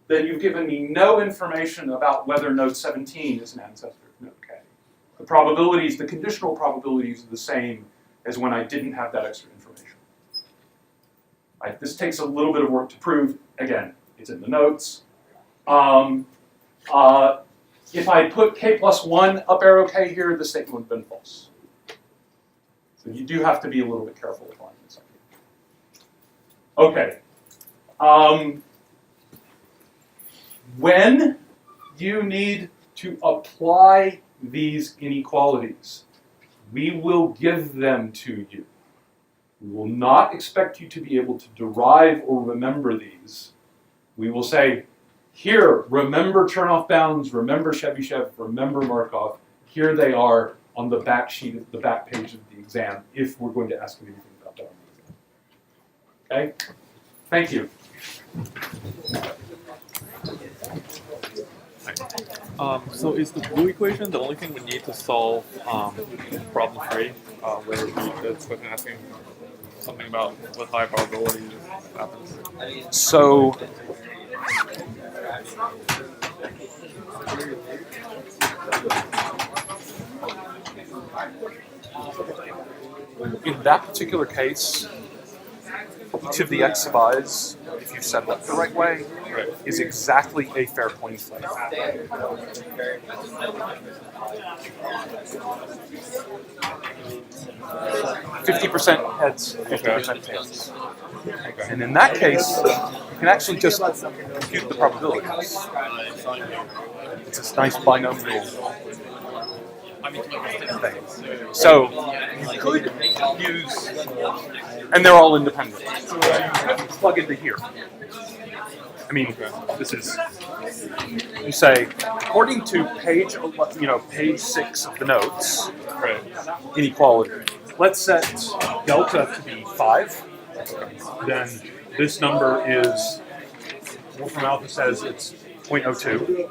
S1: then you've given me no information about whether node 17 is an ancestor of node k. The probabilities, the conditional probabilities are the same as when I didn't have that extra information. Right? This takes a little bit of work to prove. Again, it's in the notes. If I put k plus 1 up arrow k here, the statement would have been false. So you do have to be a little bit careful applying this. Okay. When you need to apply these inequalities, we will give them to you. We will not expect you to be able to derive or remember these. We will say, here, remember Chernoff bounds, remember Chebyshev, remember Markov. Here they are on the back sheet, the back page of the exam, if we're going to ask you anything about that on the exam. Okay? Thank you.
S4: So is the blue equation the only thing we need to solve problem 3, where it's asking something about what high probability this happens?
S1: So, in that particular case, each of the x sub i's, if you set that the right way, is exactly a fair coin flip. 50% heads, 50% tails. And in that case, you can actually just compute the probabilities. It's this nice binomial thing. So you could use, and they're all independent. So you plug into here. I mean, this is, you say, according to page 6 of the notes, inequality, let's set delta to be 5. Then this number is, Wolfram Alpha says it's 0.02.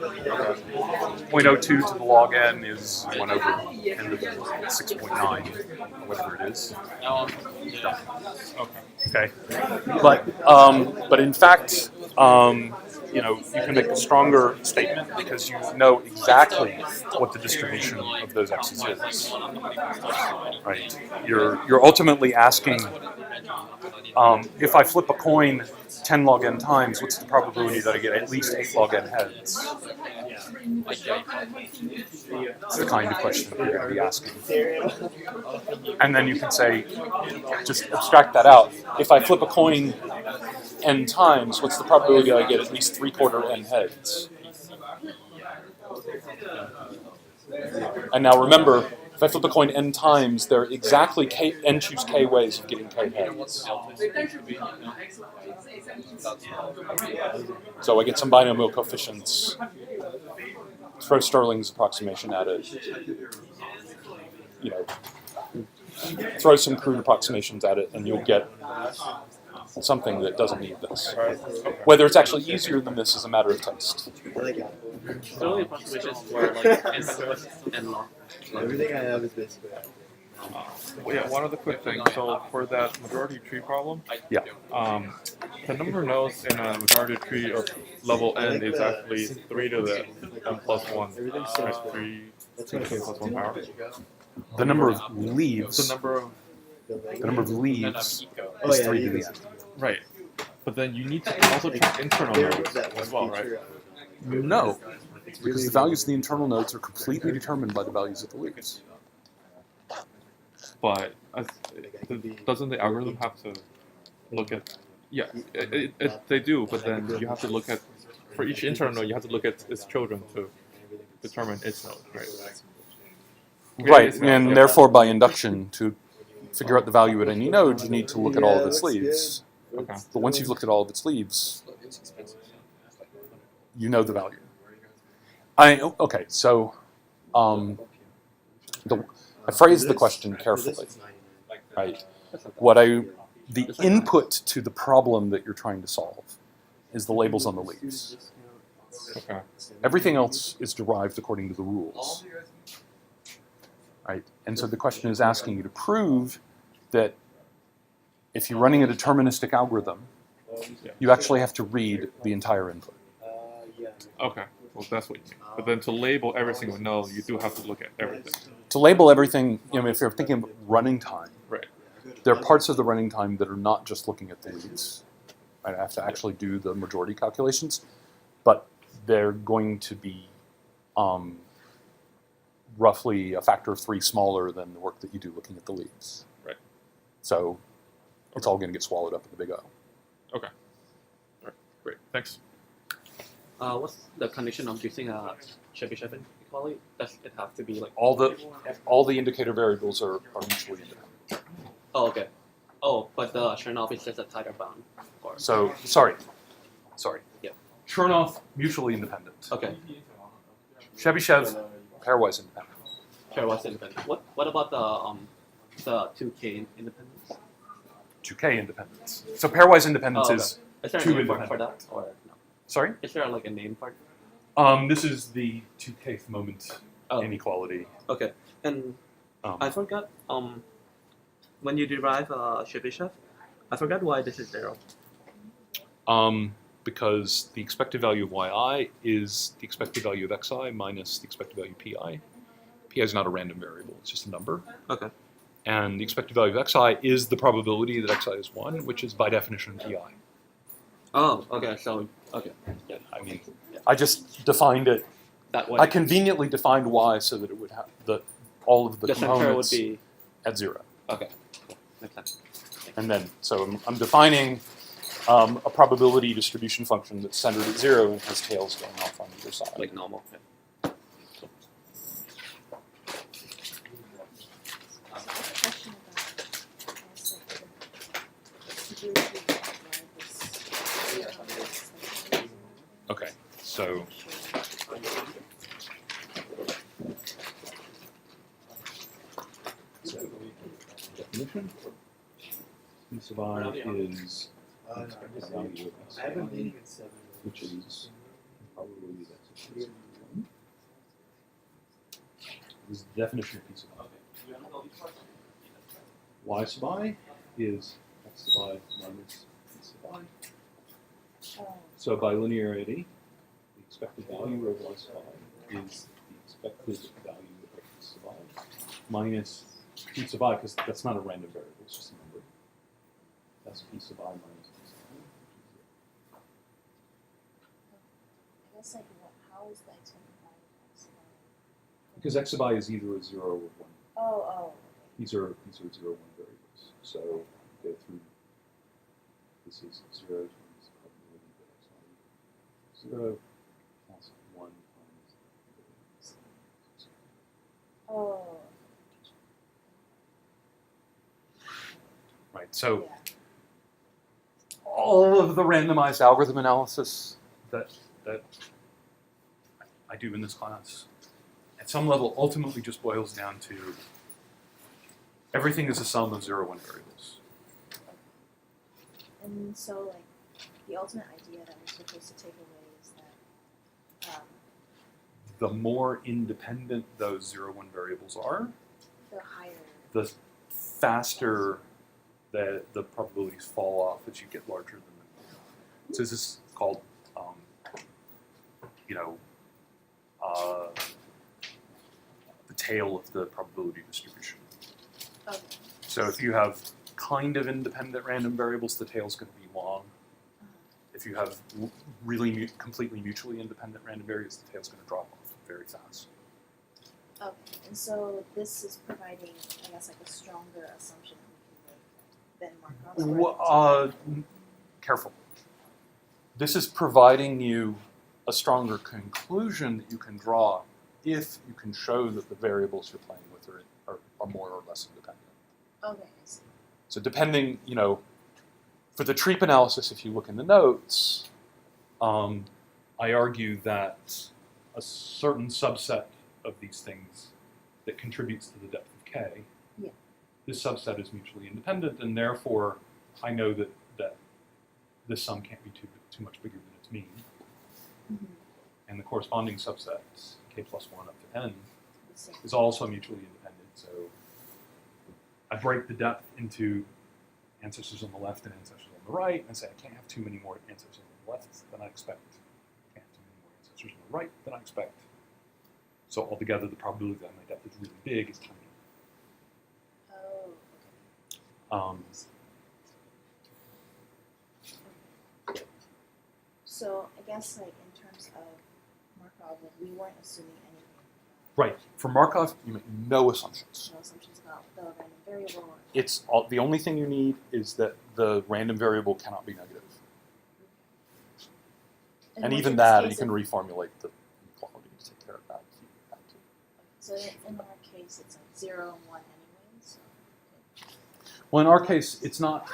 S1: 0.02 to the log n is 1 over n to the 6.9, or whatever it is. Okay. But in fact, you can make a stronger statement because you know exactly what the distribution of those x's is. Right? You're ultimately asking, if I flip a coin 10 log n times, what's the probability that I get at least 8 log n heads? It's the kind of question you're going to be asking. And then you can say, just abstract that out. If I flip a coin n times, what's the probability I get at least 3/4 n heads? And now remember, if I flip a coin n times, there are exactly n choose k ways of getting k heads. So I get some binomial coefficients, throw Stirling's approximation at it, throw some crude approximations at it, and you'll get something that doesn't need this. Whether it's actually easier than this is a matter of taste.
S2: Early approximations were like and log.
S5: Everything I have is basically.
S4: Well, yeah, one other quick thing. So for that majority tree problem,
S1: Yeah.
S4: the number of nodes in a majority tree of level n is actually 3 to the n plus 1. Right? 3 to the n plus 1 power.
S1: The number of leaves.
S4: The number of
S1: leaves
S5: Oh,
S1: is
S5: yeah,
S1: 3 to
S5: you
S1: the
S5: can-
S1: n.
S4: right, but then you need to also check internal nodes as well, right?
S1: No, because the values of the internal nodes are completely determined by the values of the leaves.
S4: But doesn't the algorithm have to look at? Yeah, they do, but then you have to look at for each internal node. You have to look at its children to determine its node, right?
S1: Right, and therefore by induction, to figure out the value at any node, you need to look at all of its leaves.
S4: Okay.
S1: But once you've looked at all of its leaves, you know the value. Okay, so I phrased the question carefully, right? The input to the problem that you're trying to solve is the labels on the leaves.
S4: Okay.
S1: Everything else is derived according to the rules. Right? And so the question is asking you to prove that if you're running a deterministic algorithm, you actually have to read the entire input.
S4: Okay. Well, that's what you mean. But then to label every single node, you do have to look at everything.
S1: To label everything, if you're thinking of running time,
S4: Right.
S1: there are parts of the running time that are not just looking at the leads. Right? I have to actually do the majority calculations, but they're going to be roughly a factor of 3 smaller than the work that you do looking at the leads.
S4: Right.
S1: So it's all going to get swallowed up in the big O.
S4: Okay. All right. Great. Thanks.
S2: What's the condition of using a Chebyshev inequality? Does it have to be like?
S1: All the indicator variables are mutually independent.
S2: Oh, okay. Oh, but the Chernoff is just a tighter bound. Or,
S1: So sorry.
S2: Yeah.
S1: Chernoff mutually independent.
S2: Okay.
S1: Chebyshev pairwise independent.
S2: Pairwise independent. What about the 2K independence?
S1: 2K independence. So pairwise independence
S2: Oh, okay.
S1: is
S2: Is there a
S1: two
S2: name for
S1: independent.
S2: that or no?
S1: sorry.
S2: Is there like a name for it?
S1: This is the 2Kth moment
S2: Oh.
S1: inequality.
S2: Okay. And I forgot when you derive Chebyshev, I forgot why this is 0.
S1: Because the expected value of yi is the expected value of xi minus the expected value of pi. Pi is not a random variable; it's just a number.
S2: Okay.
S1: And the expected value of xi is the probability that xi is 1, which is by definition pi.
S2: Oh, okay. So okay. Yeah.
S1: I mean, I just defined it.
S2: That way.
S1: I conveniently defined y so that it would have all of the
S2: the center would
S1: components
S2: be
S1: at 0.
S2: okay. Makes sense.
S1: And then, so I'm defining a probability distribution function that's centered at 0 and has tails going off on either side.
S2: Like normal. Yeah.
S6: Question about
S1: Okay, so definition. Piece of I is expected value of
S5: I have a
S1: xi,
S5: meeting at 7.
S1: which is probability that x is 1. This is the definition of piece of I. Y sub I is x sub I minus p sub I. So by linearity, the expected value of y sub I is the expected value of x sub I minus p sub I, because that's not a random variable, it's just a number. That's p sub I minus p sub I.
S6: I guess like how is the expected value of x?
S1: Because x sub I is either a 0 or 1.
S6: Oh.
S1: These are 0, 1 variables. So go through, this is 0 to 0 plus 1 times.
S6: Oh.
S1: Right, so
S6: Yeah.
S1: all of the randomized algorithm analysis that I do in this class, at some level, ultimately just boils down to everything is a sum of 0, 1 variables.
S6: And so, like, the ultimate idea that we're supposed to take away is that
S1: The more independent those 0, 1 variables are,
S6: the higher.
S1: the faster that the probabilities fall off as you get larger than them. So this is called, the tail of the probability distribution.
S6: Okay.
S1: So if you have kind of independent random variables, the tail's going to be long. If you have really completely mutually independent random variables, the tail's going to drop off very fast.
S6: Okay. And so this is providing, I guess, like a stronger assumption that we can make than Markov's.
S1: Careful. This is providing you a stronger conclusion that you can draw if you can show that the variables you're playing with are more or less independent.
S6: Okay, I see.
S1: So depending, for the Treep analysis, if you look in the notes, I argue that a certain subset of these things that contributes to the depth of K,
S6: Yeah.
S1: this subset is mutually independent, and therefore I know that this sum can't be too much bigger than its mean.
S6: Mm-hmm.
S1: And the corresponding subset, K plus 1 up to n,
S6: The same.
S1: is also mutually independent. So I break the depth into ancestors on the left and ancestors on the right, and I say I can't have too many more ancestors on the left than I expect. I can't have too many more ancestors on the right than I expect. So altogether, the probability that my depth is really big is tiny.
S6: Oh, okay. So I guess, like, in terms of Markov, like, we weren't assuming anything.
S1: Right. For Markov, you make no assumptions.
S6: No assumptions about the random variable. Or
S1: It's the only thing you need is that the random variable cannot be negative. And
S6: what's
S1: even
S6: in this
S1: that,
S6: case
S1: you can
S6: of-
S1: reformulate the equality to take care of that if you have to.
S6: So in our case, it's like 0 and 1 anyway. So.
S1: Well, in our case, it's not,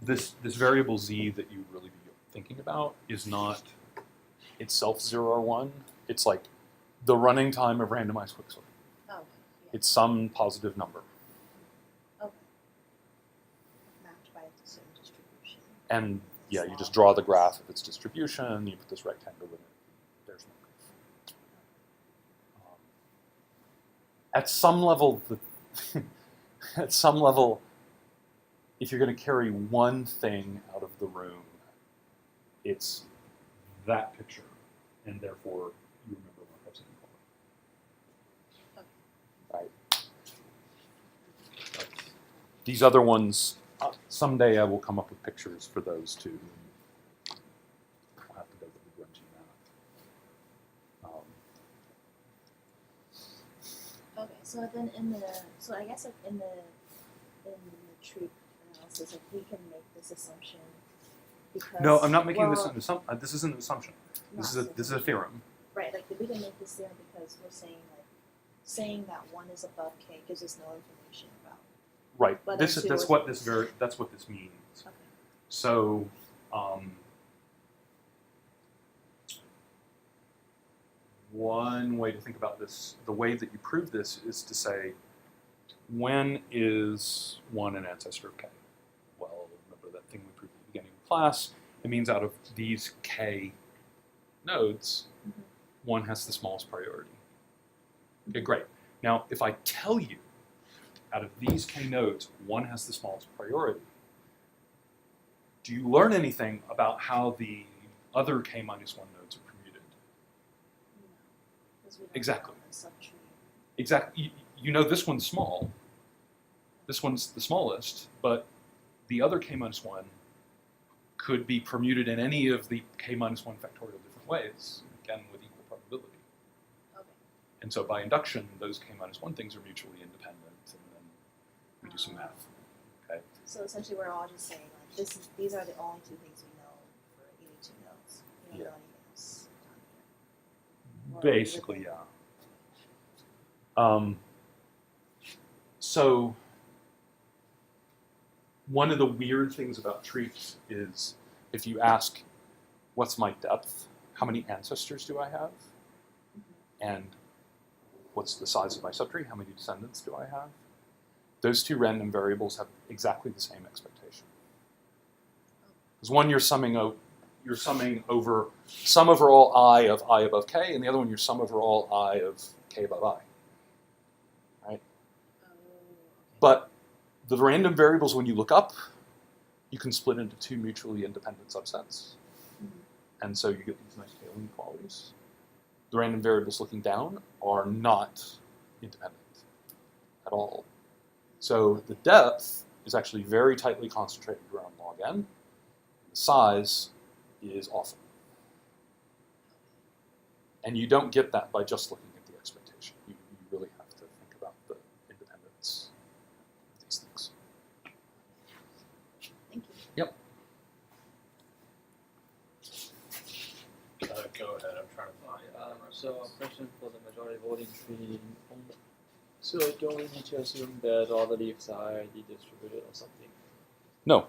S1: this variable z that you really be thinking about is not itself 0 or 1. It's like the running time of randomized quicksort.
S6: Oh, okay. Yeah.
S1: It's some positive number.
S6: Okay. Mapped by a certain distribution.
S1: And yeah, you just draw the graph of its distribution, you put this rectangle in it, there's no graph. At some level, if you're going to carry one thing out of the room, it's that picture, and therefore you remember Markup's Inequality. Right. These other ones, someday I will come up with pictures for those too. I'll have to go to the grungy map.
S6: Okay, so then I guess like in the tree analysis, like we can make this assumption because.
S1: No, I'm not making this
S6: well,
S1: an assumption. This isn't an assumption. This is a theorem.
S6: Right, like we can make this theorem because we're saying that 1 is above K gives us no information about.
S1: Right.
S6: Whether
S1: That's
S6: two
S1: what
S6: is-
S1: that's what this means.
S6: Okay.
S1: So, one way to think about this, the way that you prove this, is to say, when is 1 an ancestor of K? Well, remember that thing we proved at the beginning of the class. It means out of these K nodes, 1 has the smallest priority. Okay, great. Now, if I tell you, out of these K nodes, 1 has the smallest priority, do you learn anything about how the other K minus 1 nodes are permuted?
S6: No, 'cause we don't
S1: Exactly.
S6: know the subtree.
S1: Exactly. You know this one's small. This one's the smallest, but the other K minus 1 could be permuted in any of the K minus 1 factorial different ways, again with equal probability.
S6: Okay.
S1: And so by induction, those K minus 1 things are mutually independent, and then we do some math. Okay.
S6: So essentially, we're all just saying like these are the only two things we know for any two nodes. We don't
S1: Yeah.
S6: know anything
S1: Basically, yeah. So one of the weird things about trees is if you ask, what's my depth? How many ancestors do I have? And what's the size of my subtree? How many descendants do I have? Those two random variables have exactly the same expectation. Because one you're summing over sum over all I of I above k, and the other one you're sum over all I of k above I. Right? But the random variables, when you look up, you can split into two mutually independent subsets. And so you get these nice tail inequalities. The random variables looking down are not independent at all. So the depth is actually very tightly concentrated around log n. The size is awful. And you don't get that by just looking at the expectation. You really have to think about the independence of these things.
S6: Thank you.
S1: Yep.
S7: Go ahead, I'm trying to find it.
S8: So a question for the majority voting tree. So don't we need to assume that all the leaves are ID distributed or something?
S1: No.